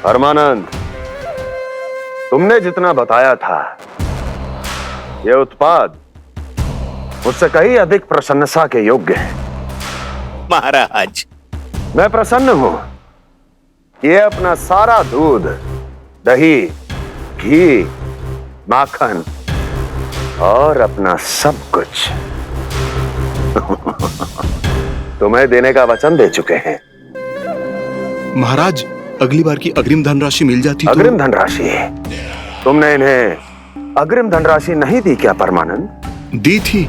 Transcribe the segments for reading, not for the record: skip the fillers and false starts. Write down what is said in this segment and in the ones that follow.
परमानंद, तुमने जितना बताया था, यह उत्पाद मुझसे कहीं अधिक प्रशंसा के योग्य है। महाराज, मैं प्रसन्न हूं। ये अपना सारा दूध, दही, घी, माखन और अपना सब कुछ तुम्हें देने का वचन दे चुके हैं। महाराज, अगली बार की अग्रिम धनराशि मिल जाती तो। अग्रिम धनराशि? तुमने इन्हें अग्रिम धनराशि नहीं दी क्या परमानंद? दी थी,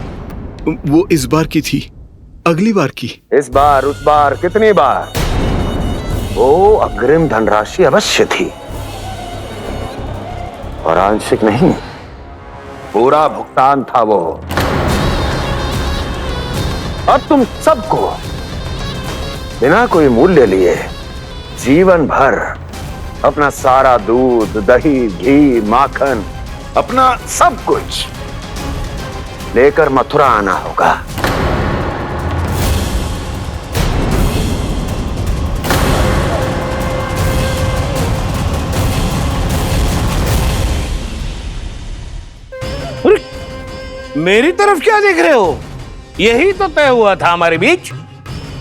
वो इस बार की थी, अगली बार की। इस बार, उस बार, कितनी बार? वो अग्रिम धनराशि अवश्य थी, और आंशिक नहीं, पूरा भुगतान था वो। अब तुम सबको बिना कोई मूल्य लिए जीवन भर अपना सारा दूध, दही, घी, माखन, अपना सब कुछ लेकर मथुरा आना होगा। मेरी तरफ क्या देख रहे हो? यही तो तय हुआ था हमारे बीच,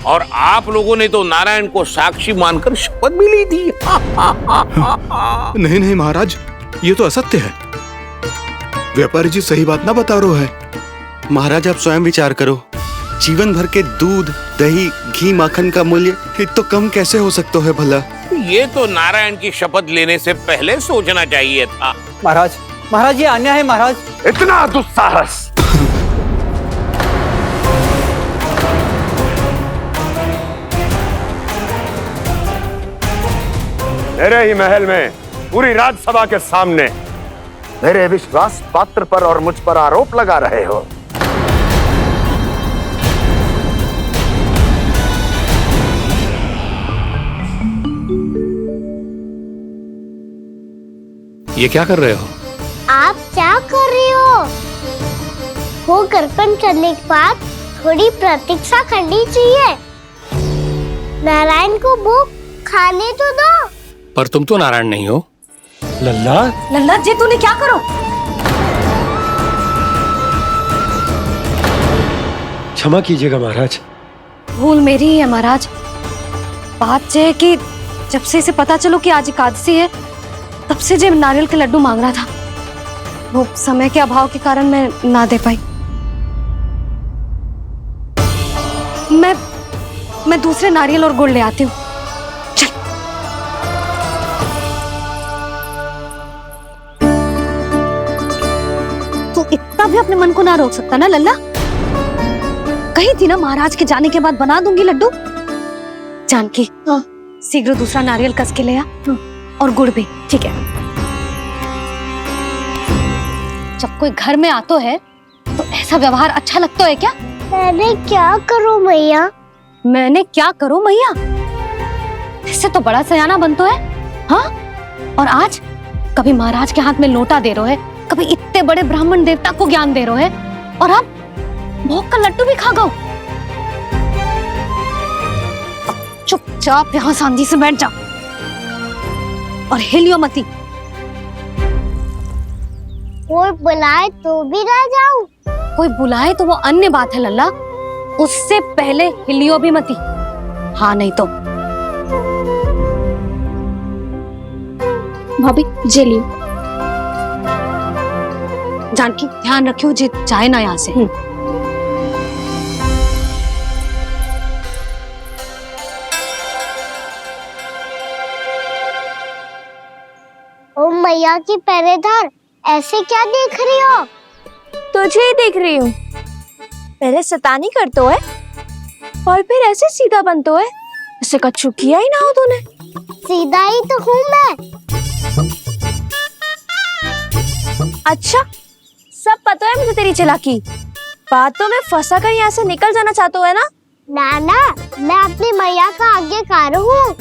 और आप लोगों ने तो नारायण को साक्षी मानकर शपथ भी ली थी। नहीं नहीं महाराज, ये तो असत्य है। व्यापारी जी सही बात ना बता रहे हैं। महाराज, आप स्वयं विचार करो। जीवन भर के दूध, दही, घी, माखन का मूल्य इतना कम कैसे हो सकता है भला? ये तो नारायण की शपथ लेने से पहले सोचना चाहिए था। महाराज, महाराज ये अन्याय है महाराज। इतना दुस्साहस! मेरे ही महल में पूरी राज्यसभा के सामने मेरे विश्वास पात्र पर और मुझ पर आरोप लगा रहे हो। ये क्या कर रहे हो? आप क्या कर रहे हो? वो कर्पण करने के बाद थोड़ी प्रतीक्षा करनी चाहिए। नारायण को वो खाने तो दो। पर तुम तो नारायण नहीं हो। लल्ला, लल्ला जी, तूने क्या करो? क्षमा कीजिएगा महाराज। भूल मेरी ही है महाराज। बात यह है कि जब से इसे पता चलो कि आज एकादशी है, तब से जो नारियल के लड्डू मांग रहा था, वो समय के अभाव के कारण मैं ना दे पाई। मैं दूसरे नारियल और गुड़ ले आती हूँ। चल। तू इतना भी अपने मन को ना रोक सकता ना लल्ला? कही थी ना महाराज के जाने के बाद बना दूंगी लड्डू। जानकी, शीघ्र दूसरा नारियल कस के ले आ, और गुड़ भी। ठीक है। जब कोई घर में आतो है तो ऐसा व्यवहार अच्छा लगता है क्या? मैंने क्या करूं मैया? मैंने क्या करूं मैया? इससे तो बड़ा सयाना बनतो है। हाँ? और आज कभी महाराज के हाथ में लोटा दे रहे है, कभी इतने बड़े ब्राह्मण देवता को ज्ञान दे रहे है, और अब भोग का लड्डू भी खा गो। चुपचाप यहाँ शांति से बैठ जा और हिलियो मती। कोई बुलाए तो भी ना जाऊं? कोई बुलाए तो वो अन्य बात है लल्ला, उससे पहले हिलियो भी मती। हाँ नहीं तो। भाभी जे लियो। जानकी, ध्यान रखियो जे जाए ना यहाँ से। ओ मैया की पहरेदार, ऐसे क्या देख रही हो? तुझे ही देख रही हूँ। पहले शैतानी करतो है और फिर ऐसे सीधा बनतो है, ऐसे कछु किया ही ना हो तूने। सीधा ही तो हूँ मैं। अच्छा, सब पता है मुझे तेरी चालाकी। बातों में फंसा कर यहाँ से निकल जाना चाहते है ना? नाना, मैं अपनी मैया का आज्ञाकार हूँ।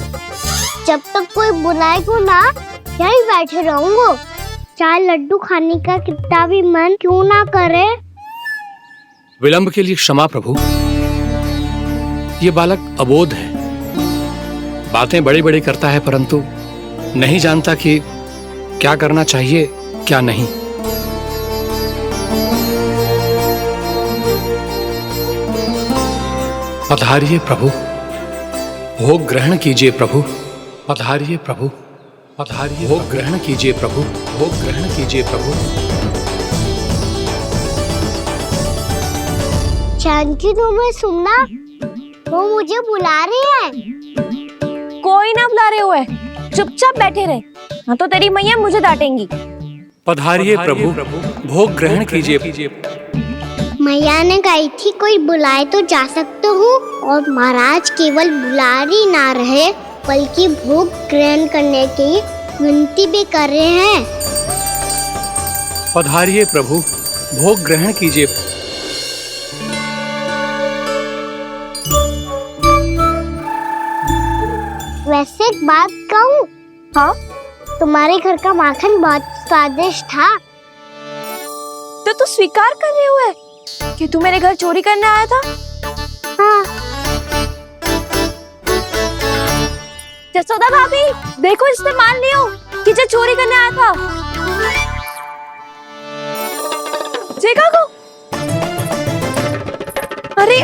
जब तक कोई बुलाए को ना, यहीं बैठे रहूंगा। चाहे लड्डू खाने का कितना भी मन क्यों ना करे। विलंब के लिए क्षमा प्रभु। ये बालक अबोध है, बातें बड़ी बड़ी करता है, परंतु नहीं जानता कि क्या करना चाहिए क्या नहीं। पधारिए प्रभु, भोग ग्रहण कीजिए प्रभु। पधारिए प्रभु, पधारिए, भोग ग्रहण कीजिए प्रभु, भोग ग्रहण कीजिए प्रभु। जानकी तुम्हें सुनना, वो मुझे बुला रही है। कोई ना बुला रहे हुए, चुपचाप बैठे रहे, हाँ तो तेरी मैया मुझे डांटेंगी। पधारिए प्रभु, भोग ग्रहण कीजिए। मैया ने कही थी कोई बुलाए तो जा सकते हूँ, और महाराज केवल बुलारी ना रहे बल्कि भोग ग्रहण करने की विनती भी कर रहे हैं। पधारिए प्रभु, भोग ग्रहण कीजिए। वैसे एक बात कहूँ? हाँ? तुम्हारे घर का माखन बहुत स्वादिष्ट था। तो तू स्वीकार कर रहे हुए कि तू मेरे घर चोरी करने आया था? हाँ। जसोदा भाभी, देखो इसने मान लियो कि जो चोरी करने आया था। देखा को? अरे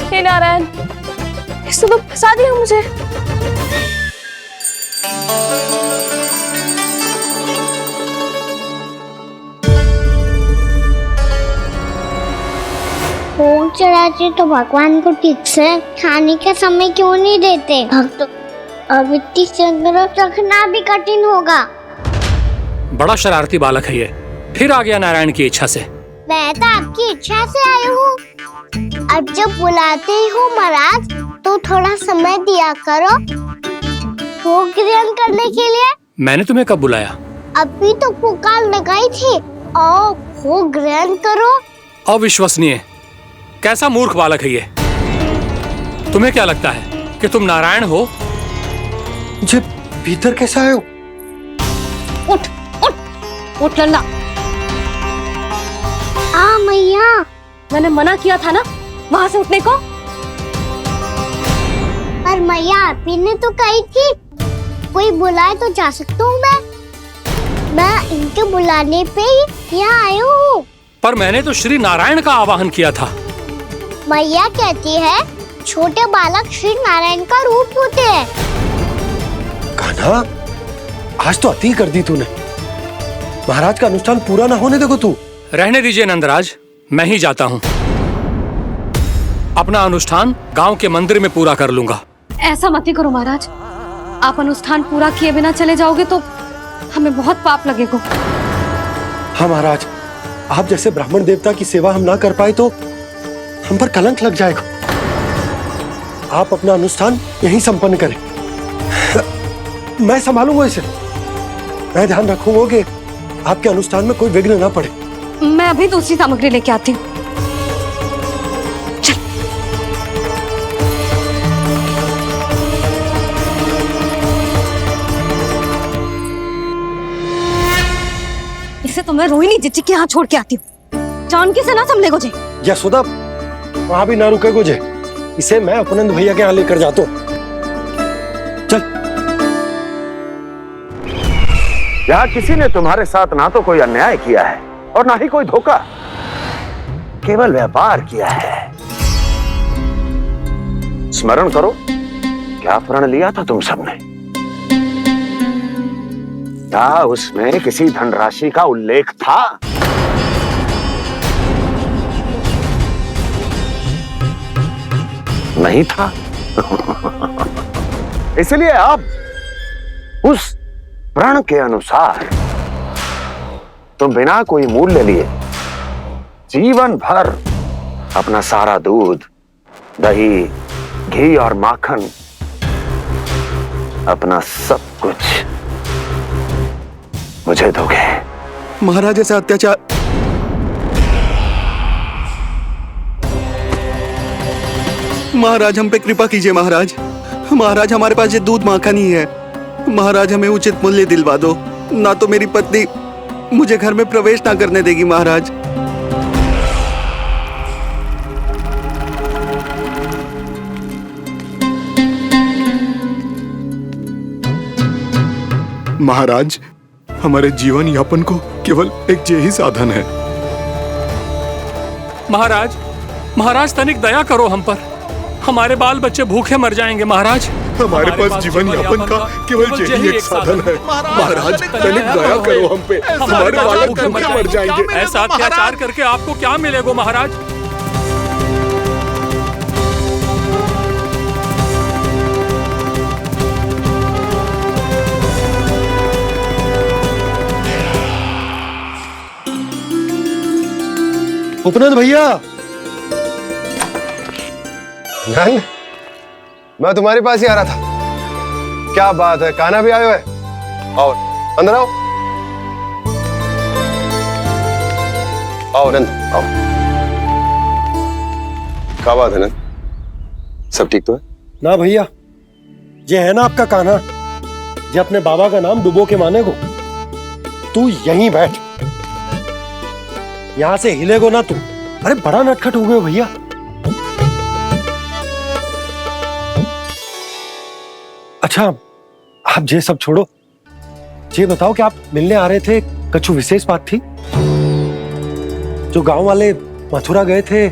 हे नारायण, इसने तो फंसा दिया मुझे। भोग चढ़ाते तो भगवान को ठीक से खाने का समय क्यों नहीं देते? भक्त अब इतनी संग्रह रखना भी कठिन होगा। बड़ा शरारती बालक है ये, फिर आ गया नारायण की इच्छा से। मैं तो आपकी इच्छा से आई हूँ। अब जब बुलाते ही हो महाराज तो थोड़ा समय दिया करो भोग ग्रहण करने के लिए। मैंने तुम्हें कब बुलाया? अभी तो पुकार लगाई थी, आओ भोग ग्रहण करो। अविश्वसनीय, कैसा मूर्ख बालक है ये। तुम्हें क्या लगता है कि तुम नारायण हो? मुझे भीतर कैसे आए हो? उठ उठ उठ लल्ला। मैया, मैंने मना किया था ना वहां से उठने को। पर मैया आपी ने तो कही थी कोई बुलाए तो जा सकता हूँ। मैं इनके बुलाने पे ही यहाँ आई हूँ। पर मैंने तो श्री नारायण का आवाहन किया था। मैया कहती है छोटे बालक श्री नारायण का रूप होते हैं। कान्हा, आज तो अति कर दी तूने। महाराज का अनुष्ठान पूरा ना होने देखो तू। रहने दीजिए नंदराज, मैं ही जाता हूँ। अपना अनुष्ठान गांव के मंदिर में पूरा कर लूंगा। ऐसा मत ही करो महाराज, आप अनुष्ठान पूरा किए बिना चले जाओगे तो हमें बहुत पाप लगेगा। हाँ महाराज, आप जैसे ब्राह्मण देवता की सेवा हम ना कर पाए तो हम पर कलंक लग जाएगा। आप अपना अनुष्ठान यहीं संपन्न करें, मैं संभालूंगा इसे। मैं ध्यान रखूंगा कि आपके अनुष्ठान में कोई विघ्न ना पड़े। मैं अभी दूसरी सामग्री लेके आती हूँ। इसे तो मैं रोहिणी जीजी के यहाँ छोड़ के आती हूँ। जानकी से ना संभले गुजे। यशोदा, वहां भी ना रुके गुजे। इसे मैं अपनंद भैया के यहाँ लेकर जाता हूँ। चल। यहाँ किसी ने तुम्हारे साथ ना तो कोई अन्याय किया है और ना ही कोई धोखा, केवल व्यापार किया है। स्मरण करो, क्या प्रण लिया था तुम सबने? क्या उसमें किसी धनराशि का उल्लेख था? नहीं था। इसलिए अब उस प्रण के अनुसार तुम बिना कोई मूल्य लिए जीवन भर अपना सारा दूध, दही, घी और माखन, अपना सब कुछ मुझे दोगे। महाराज ऐसा अत्याचार। महाराज हम पे कृपा कीजिए। महाराज, महाराज हमारे पास ये दूध माखन ही है। महाराज हमें उचित मूल्य दिलवा दो, ना तो मेरी पत्नी मुझे घर में प्रवेश ना करने देगी। महाराज महाराज, हमारे जीवन यापन को केवल एक यही साधन है। महाराज, महाराज तनिक दया करो हम पर। हमारे बाल बच्चे भूखे मर जाएंगे महाराज। हमारे पास जीवन यापन का केवल यही एक साधन है। महाराज, तनिक दया करो हम पे। हमारे बालक भूखे मर जाएंगे। ऐसा अत्याचार करके आपको क्या मिलेगा महाराज? उपनंद भैया, नंद, मैं तुम्हारे पास ही आ रहा था। क्या बात है, कान्हा भी आयो है? आओ अंदर आओ। आओ नंद, आओ। क्या बात है नंद, सब ठीक तो है? ना भैया, ये है ना आपका कान्हा, ये अपने बाबा का नाम डुबो के माने को। तू यहीं बैठ, यहां से हिलेगो ना तू। अरे बड़ा नटखट हो गए हो भैया। अच्छा, आप ये सब छोड़ो, ये बताओ कि आप मिलने आ रहे थे, कुछ विशेष बात थी? जो गांव वाले मथुरा गए थे,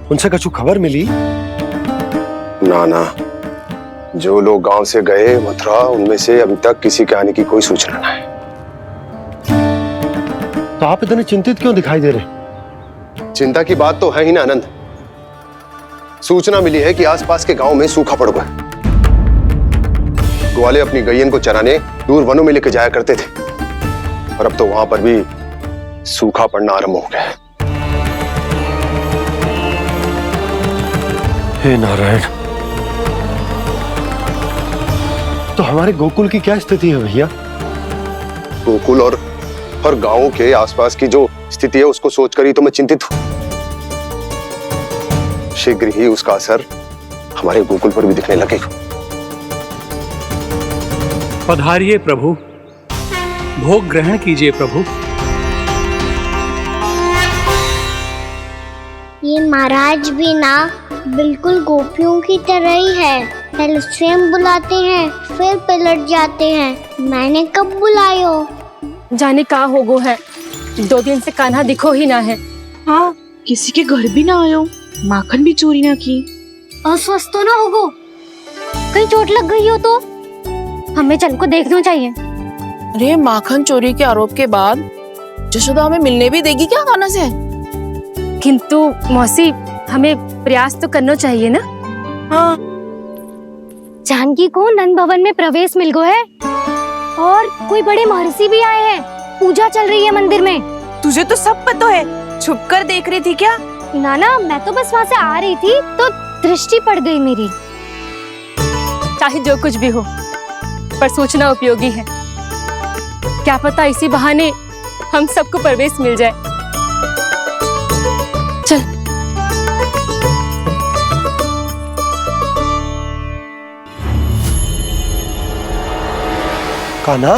उनसे कुछ खबर मिली? ना ना, जो लोग गांव से गए मथुरा, उनमें से अभी तक किसी के आने की कोई सूचना नहीं है। तो आप इतने चिंतित क्यों दिखाई दे रहे? चिंता की बात तो है ही ना आनंद। सूचना मिली है कि आसपास के गांव में सूखा पड़ गया। ग्वाले अपनी गैयन को चराने दूर वनों में लेकर जाया करते थे, और अब तो वहां पर भी सूखा पड़ना आरंभ हो गया है। हे नारायण, तो हमारे गोकुल की क्या स्थिति है भैया? गोकुल और गांवों के आसपास की जो स्थिति है उसको सोचकर ही तो मैं चिंतित हूं। शीघ्र ही उसका असर हमारे गोकुल पर भी दिखने लगेगा। पधारिए प्रभु, भोग ग्रहण कीजिए प्रभु। ये महाराज भी ना बिल्कुल गोपियों की तरह ही है। पहले स्वयं बुलाते हैं, फिर पलट जाते हैं। मैंने कब बुलायो? जाने का होगो है, 2 दिन से कान्हा दिखो ही ना है। हाँ, किसी के घर भी ना आयो, माखन भी चोरी ना की। अस्वस्थ तो ना होगो, कहीं चोट लग गई हो तो? हमें चल को देखना चाहिए। अरे माखन चोरी के आरोप के बाद जशोदा हमें मिलने भी देगी क्या कान्हा से? किंतु मौसी, हमें प्रयास तो करना चाहिए ना। हाँ, जानकी को नंद भवन में प्रवेश मिल गया है, और कोई बड़े महर्षि भी आए हैं। पूजा चल रही है मंदिर में। तुझे तो सब पता है, छुप कर देख रही थी क्या? ना, मैं तो बस वहाँ से आ रही थी तो दृष्टि पड़ गई मेरी। चाहे जो कुछ भी हो, पर सूचना उपयोगी है। क्या पता इसी बहाने हम सबको प्रवेश मिल जाए। चल। कान्हा,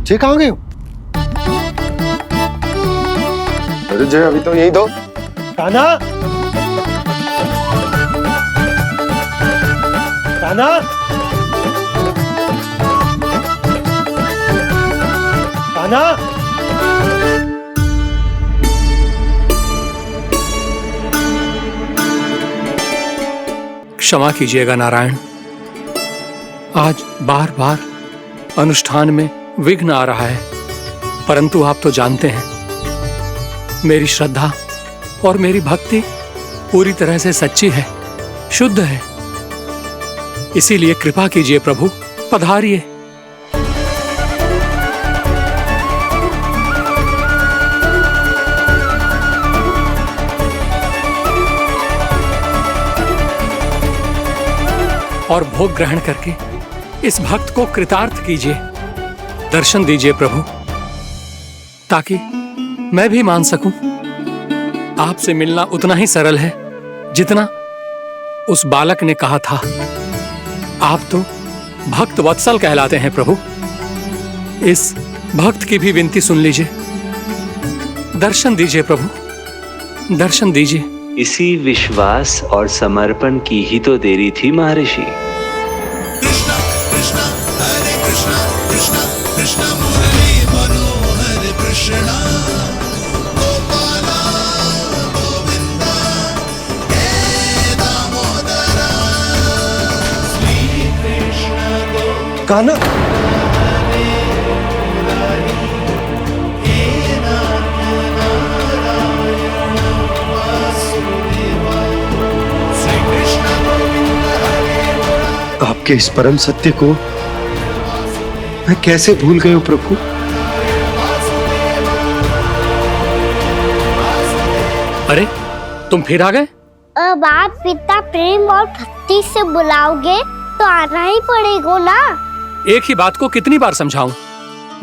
ये कहाँ गए हो? अरे जय, अभी तो यही दो। कान्हा, कान्हा, कान्हा। क्षमा कीजिएगा नारायण, आज बार बार अनुष्ठान में विघ्न आ रहा है, परंतु आप तो जानते हैं मेरी श्रद्धा और मेरी भक्ति पूरी तरह से सच्ची है, शुद्ध है। इसीलिए कृपा कीजिए प्रभु, पधारिए। और भोग ग्रहण करके इस भक्त को कृतार्थ कीजिए। दर्शन दीजिए प्रभु, ताकि मैं भी मान सकूं आपसे मिलना उतना ही सरल है जितना उस बालक ने कहा था। आप तो भक्त वत्सल कहलाते हैं प्रभु। इस भक्त की भी विनती सुन लीजिए। दर्शन दीजिए प्रभु, दर्शन दीजिए। इसी विश्वास और समर्पण की ही तो देरी थी महर्षि। कृष्णा कृष्णा हरे कान्हा, आपके इस परम सत्य को मैं कैसे भूल गया हूं प्रभु। अरे तुम फिर आ गए? अब आप इतना प्रेम और भक्ति से बुलाओगे तो आना ही पड़ेगा ना। एक ही बात को कितनी बार समझाऊं?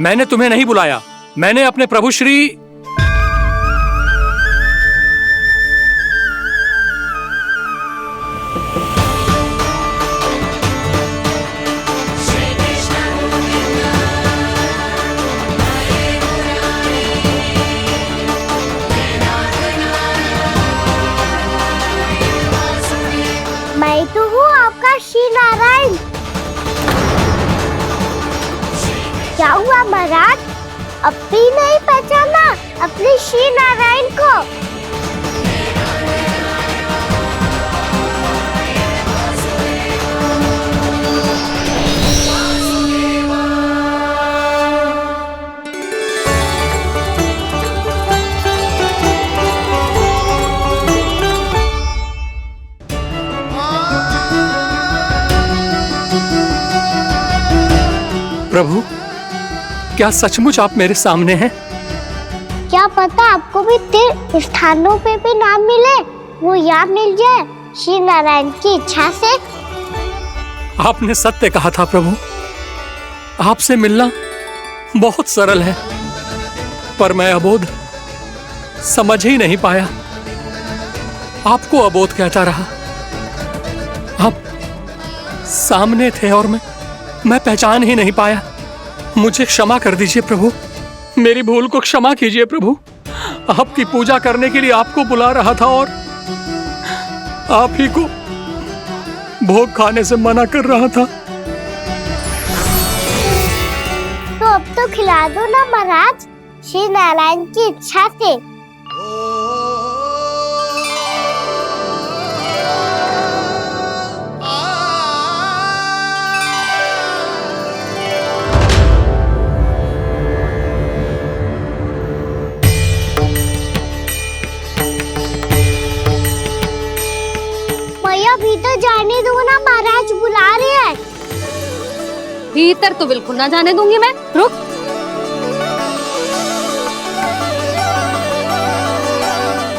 मैंने तुम्हें नहीं बुलाया, मैंने अपने प्रभु श्री मैं तो हूँ आपका श्री नारायण। क्या हुआ महाराज, अब भी नहीं पहचाना अपने श्री नारायण को? प्रभु, क्या सचमुच आप मेरे सामने हैं? क्या पता आपको भी तीर्थ स्थानों पे भी नाम मिले, वो यहाँ मिल जाए श्री नारायण की इच्छा से। आपने सत्य कहा था प्रभु, आपसे मिलना बहुत सरल है, पर मैं अबोध समझ ही नहीं पाया। आपको अबोध कहता रहा। आप सामने थे और मैं पहचान ही नहीं पाया। मुझे क्षमा कर दीजिए प्रभु, मेरी भूल को क्षमा कीजिए प्रभु। आपकी पूजा करने के लिए आपको बुला रहा था और आप ही को भोग खाने से मना कर रहा था। तो अब तो खिला दो ना महाराज, श्री नारायण की इच्छा से। भीतर जाने दो ना, महाराज बुला रहे हैं। भीतर तो बिल्कुल ना जाने दूंगी मैं। रुक।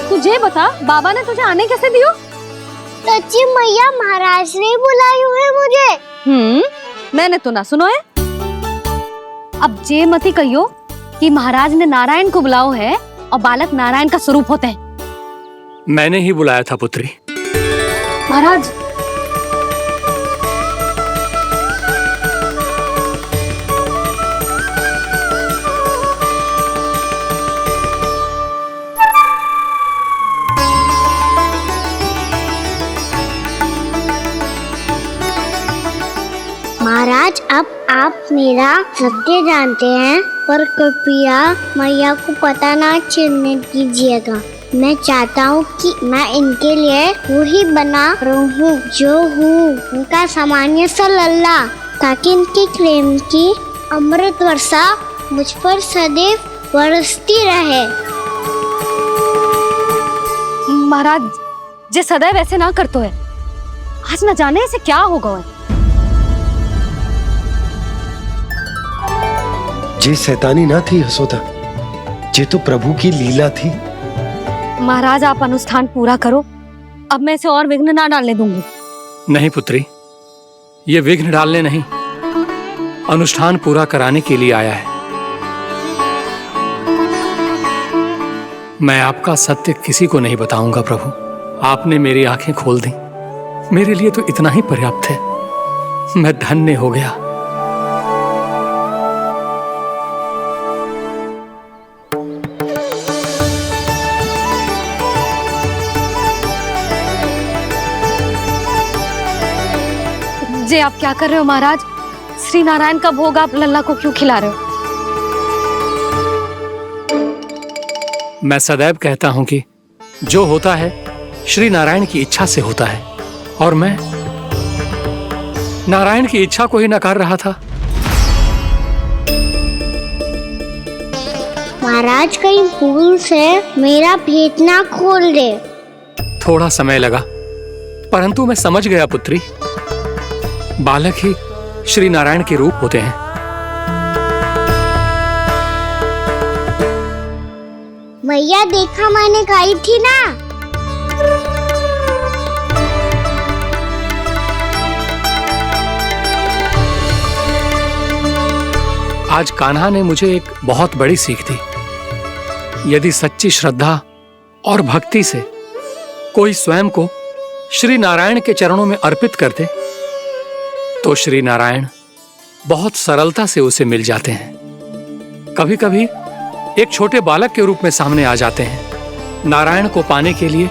तुझे बता, बाबा ने तुझे आने कैसे दियो? सच्ची मैया, महाराज ने बुलाई हुई मुझे। मैंने तो ना सुनो है। अब जे मती कहियो कि महाराज ने नारायण को बुलाओ है और बालक नारायण का स्वरूप होते हैं। मैंने ही बुलाया था पुत्री। महाराज, महाराज, अब आप मेरा सत्य जानते हैं, पर कृपया मैया को पता ना चलने दीजिएगा। मैं चाहता हूँ कि मैं इनके लिए वही बना रहूँ जो हूँ, उनका सामान्य सा लल्ला, ताकि इनकी प्रेम की अमृत वर्षा मुझ पर सदैव बरसती रहे। महाराज, जे सदैव ऐसे ना करतो है, आज न जाने इसे क्या होगा है। जे शैतानी ना थी यशोदा, जे तो प्रभु की लीला थी। महाराज, आप अनुष्ठान पूरा करो, अब मैं इसे और विघ्न ना डालने दूंगी। नहीं पुत्री, ये विघ्न डालने नहीं, अनुष्ठान पूरा कराने के लिए आया है। मैं आपका सत्य किसी को नहीं बताऊंगा प्रभु। आपने मेरी आंखें खोल दी, मेरे लिए तो इतना ही पर्याप्त है। मैं धन्य हो गया। जे आप क्या कर रहे हो महाराज? श्री नारायण का भोग आप लल्ला को क्यों खिला रहे हो? मैं सदैव कहता हूं कि जो होता है श्री नारायण की इच्छा से होता है, और मैं नारायण की इच्छा को ही नकार रहा था। महाराज कहीं भूल से मेरा भेद ना खोल दे। थोड़ा समय लगा, परंतु मैं समझ गया पुत्री। बालक ही श्री नारायण के रूप होते हैं। मैया देखा मैंने कही थी ना। आज कान्हा ने मुझे एक बहुत बड़ी सीख दी। यदि सच्ची श्रद्धा और भक्ति से कोई स्वयं को श्री नारायण के चरणों में अर्पित कर दे, तो श्री नारायण बहुत सरलता से उसे मिल जाते हैं। कभी कभी एक छोटे बालक के रूप में सामने आ जाते हैं। नारायण को पाने के लिए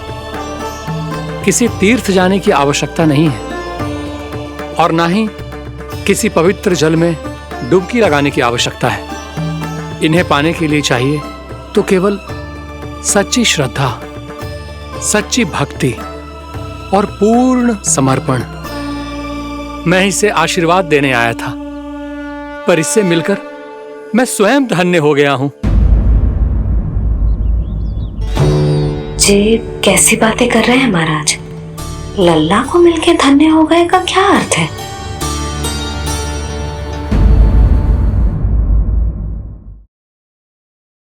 किसी तीर्थ जाने की आवश्यकता नहीं है, और ना ही किसी पवित्र जल में डुबकी लगाने की आवश्यकता है। इन्हें पाने के लिए चाहिए तो केवल सच्ची श्रद्धा, सच्ची भक्ति और पूर्ण समर्पण। मैं इसे आशीर्वाद देने आया था, पर इससे मिलकर मैं स्वयं धन्य हो गया हूं। जी कैसी बातें कर रहे हैं महाराज? लल्ला को मिलके धन्य हो गए का क्या अर्थ है?